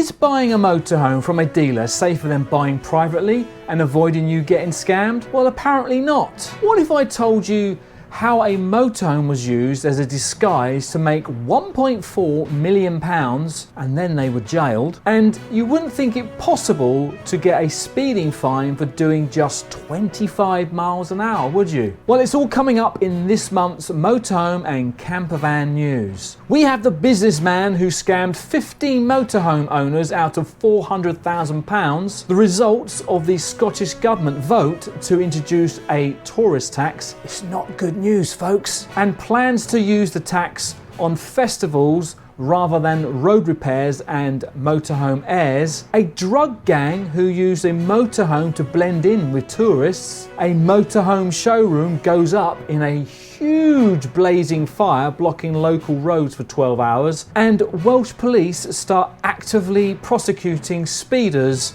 Is buying a motorhome from a dealer safer than buying privately and avoiding you getting scammed? Well, apparently not. What if I told you how a motorhome was used as a disguise to make £1.4 million and then they were jailed, and you wouldn't think it possible to get a speeding fine for doing just 25 miles an hour, would you? Well, it's all coming up in this month's Motorhome and Campervan news. We have the businessman who scammed 15 motorhome owners out of £400,000, the results of the Scottish Government vote to introduce a tourist tax. It's not good news, folks, and plans to use the tax on festivals rather than road repairs and motorhome airs, a drug gang who use a motorhome to blend in with tourists, a motorhome showroom goes up in a huge blazing fire blocking local roads for 12 hours, and Welsh police start actively prosecuting speeders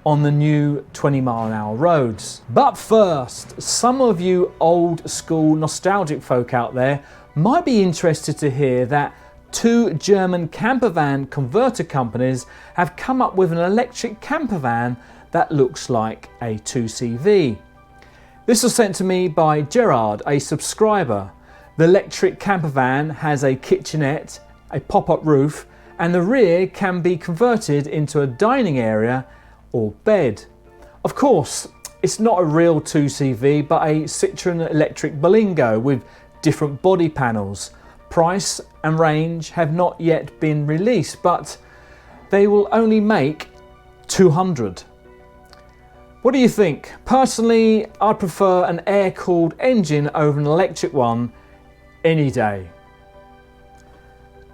on the new 20-mile-an-hour roads. But first, some of you old school nostalgic folk out there might be interested to hear that two German campervan converter companies have come up with an electric campervan that looks like a 2CV. This was sent to me by Gerard, a subscriber. The electric campervan has a kitchenette, a pop-up roof, and the rear can be converted into a dining area or bed. Of course, it's not a real 2CV, but a Citroen electric Berlingo with different body panels. Price and range have not yet been released, but they will only make 200. What do you think? Personally, I prefer an air-cooled engine over an electric one any day.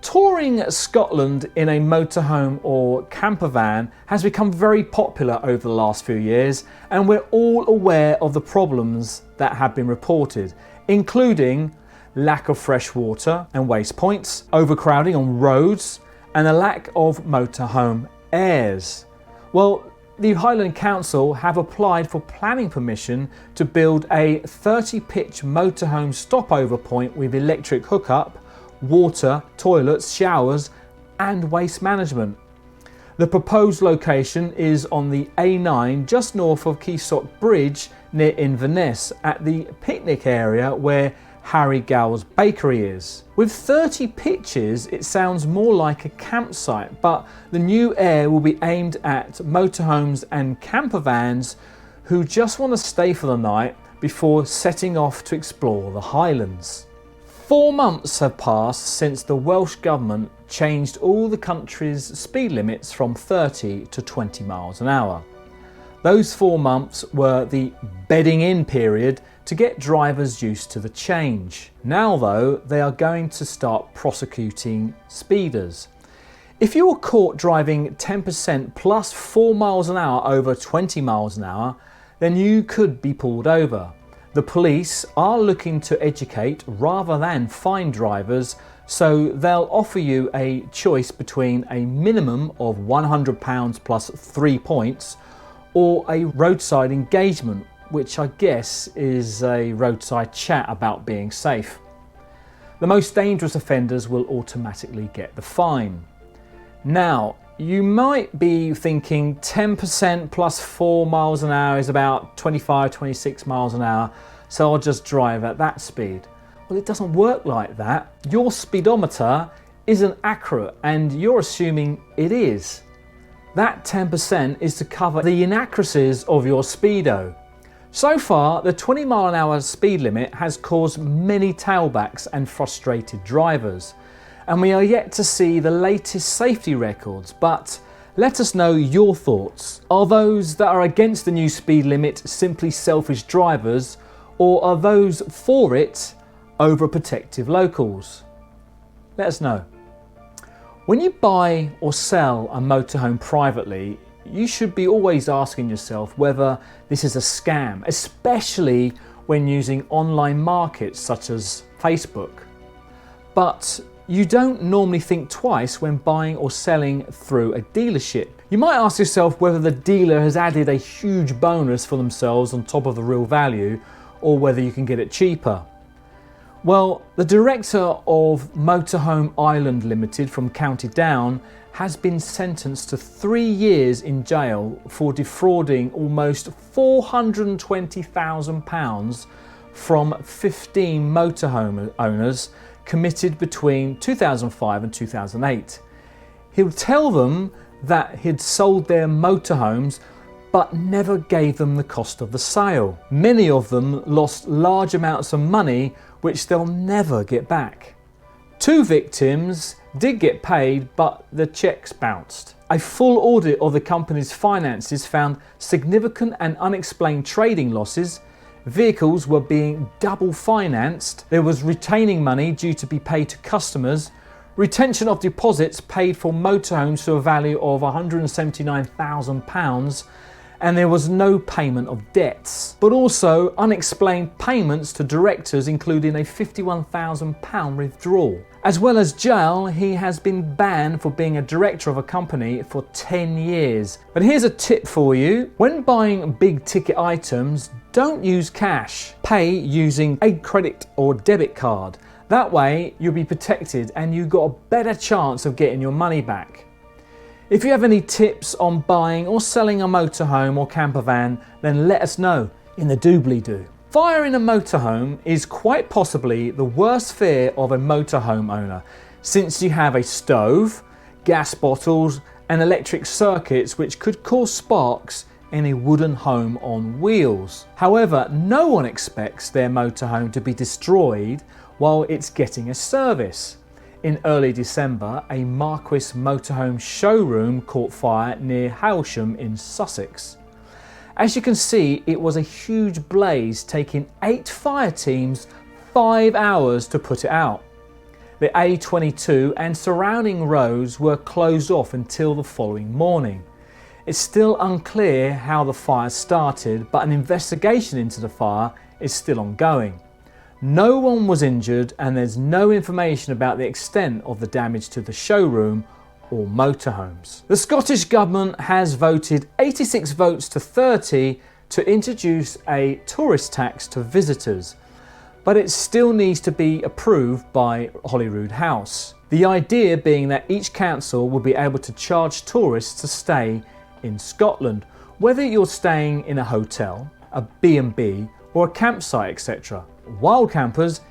Touring Scotland in a motorhome or campervan has become very popular over the last few years, and we're all aware of the problems that have been reported, including lack of fresh water and waste points, overcrowding on roads, and a lack of motorhome airs. Well, the Highland Council have applied for planning permission to build a 30-pitch motorhome stopover point with electric hookup, water, toilets, showers and waste management. The proposed location is on the A9 just north of Keystone Bridge near Inverness at the picnic area where Harry Gow's bakery is. With 30 pitches, it sounds more like a campsite, but the new air will be aimed at motorhomes and campervans who just want to stay for the night before setting off to explore the Highlands. 4 months have passed since the Welsh Government changed all the country's speed limits from 30 to 20 miles an hour. Those 4 months were the bedding in period to get drivers used to the change. Now though, they are going to start prosecuting speeders. If you were caught driving 10% plus 4 miles an hour over 20 miles an hour, then you could be pulled over. The police are looking to educate rather than fine drivers, so they'll offer you a choice between a minimum of £100 plus 3 points or a roadside engagement, which I guess is a roadside chat about being safe. The most dangerous offenders will automatically get the fine. Now, you might be thinking 10% plus 4 miles an hour is about 25-26 miles an hour, so I'll just drive at that speed. Well, it doesn't work like that. Your speedometer isn't accurate and you're assuming it is. That 10% is to cover the inaccuracies of your speedo. So far, the 20 mile an hour speed limit has caused many tailbacks and frustrated drivers, and we are yet to see the latest safety records, but let us know your thoughts. Are those that are against the new speed limit simply selfish drivers, or are those for it overprotective locals? Let us know. When you buy or sell a motorhome privately, you should be always asking yourself whether this is a scam, especially when using online markets such as Facebook. But you don't normally think twice when buying or selling through a dealership. You might ask yourself whether the dealer has added a huge bonus for themselves on top of the real value, or whether you can get it cheaper. Well, the director of Motorhome Highland Limited from County Down has been sentenced to 3 years in jail for defrauding almost £420,000 from 15 motorhome owners committed between 2005 and 2008. He'll tell them that he'd sold their motorhomes but never gave them the cost of the sale. Many of them lost large amounts of money which they'll never get back. 2 victims did get paid, but the cheques bounced. A full audit of the company's finances found significant and unexplained trading losses. Vehicles were being double financed. There was retaining money due to be paid to customers. Retention of deposits paid for motorhomes to a value of £179,000, and there was no payment of debts, but also unexplained payments to directors, including a £51,000 withdrawal. As well as jail, he has been banned for being a director of a company for 10 years. But here's a tip for you. When buying big ticket items, don't use cash. Pay using a credit or debit card. That way you'll be protected and you've got a better chance of getting your money back. If you have any tips on buying or selling a motorhome or campervan, then let us know in the doobly-doo. Fire in a motorhome is quite possibly the worst fear of a motorhome owner, since you have a stove, gas bottles and electric circuits which could cause sparks in a wooden home on wheels. However, no one expects their motorhome to be destroyed while it's getting a service. In early December, a Marquis motorhome showroom caught fire near Hailsham in Sussex. As you can see, it was a huge blaze, taking 8 fire teams 5 hours to put it out. The A22 and surrounding roads were closed off until the following morning. It's still unclear how the fire started, but an investigation into the fire is still ongoing. No one was injured and there's no information about the extent of the damage to the showroom or motorhomes. The Scottish Government has voted 86 votes to 30 to introduce a tourist tax to visitors, but it still needs to be approved by Holyrood House. The idea being that each council will be able to charge tourists to stay in Scotland, whether you're staying in a hotel, a B&B or a campsite, etc. Wild campers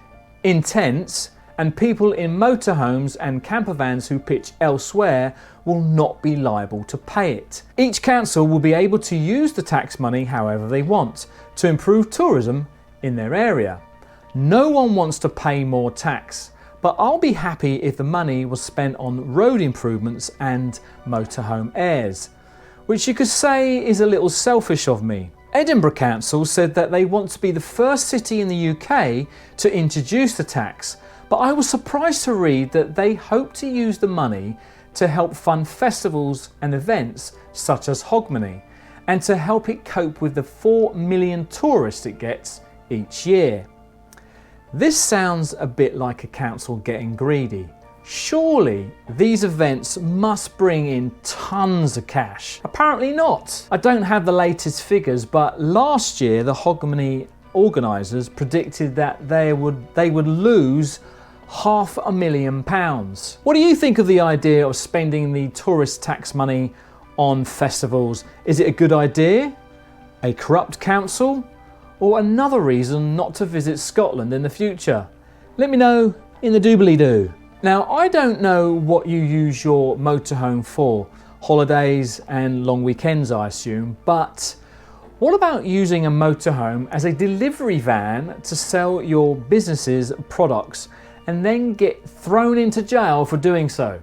in tents and people in motorhomes and campervans who pitch elsewhere will not be liable to pay it. Each council will be able to use the tax money however they want to improve tourism in their area. No one wants to pay more tax, but I'll be happy if the money was spent on road improvements and motorhome airs, which you could say is a little selfish of me. Edinburgh Council said that they want to be the first city in the UK to introduce the tax, but I was surprised to read that they hope to use the money to help fund festivals and events such as Hogmanay, and to help it cope with the 4 million tourists it gets each year. This sounds a bit like a council getting greedy. Surely these events must bring in tons of cash. Apparently not. I don't have the latest figures, but last year the Hogmanay organisers predicted that they would lose £500,000. What do you think of the idea of spending the tourist tax money on festivals? Is it a good idea? A corrupt council? Or another reason not to visit Scotland in the future? Let me know in the doobly-doo. Now, I don't know what you use your motorhome for, holidays and long weekends I assume, but what about using a motorhome as a delivery van to sell your business's products and then get thrown into jail for doing so?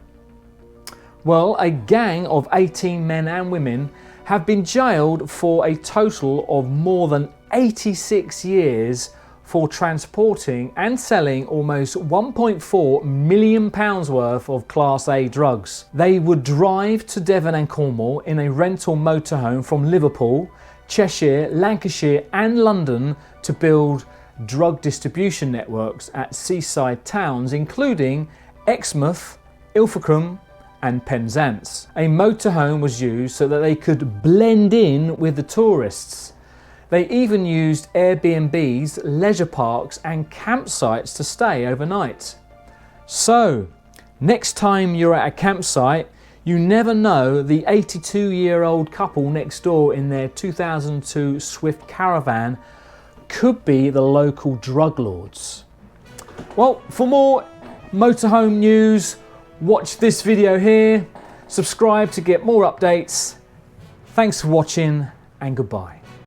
Well, a gang of 18 men and women have been jailed for a total of more than 86 years for transporting and selling almost £1.4 million worth of Class A drugs. They would drive to Devon and Cornwall in a rental motorhome from Liverpool, Cheshire, Lancashire and London to build drug distribution networks at seaside towns including Exmouth, Ilfracombe and Penzance. A motorhome was used so that they could blend in with the tourists. They even used Airbnbs, leisure parks and campsites to stay overnight. So, next time you're at a campsite, you never know, the 82-year-old couple next door in their 2002 Swift Caravan could be the local drug lords. Well, for more motorhome news, watch this video here, subscribe to get more updates. Thanks for watching and goodbye.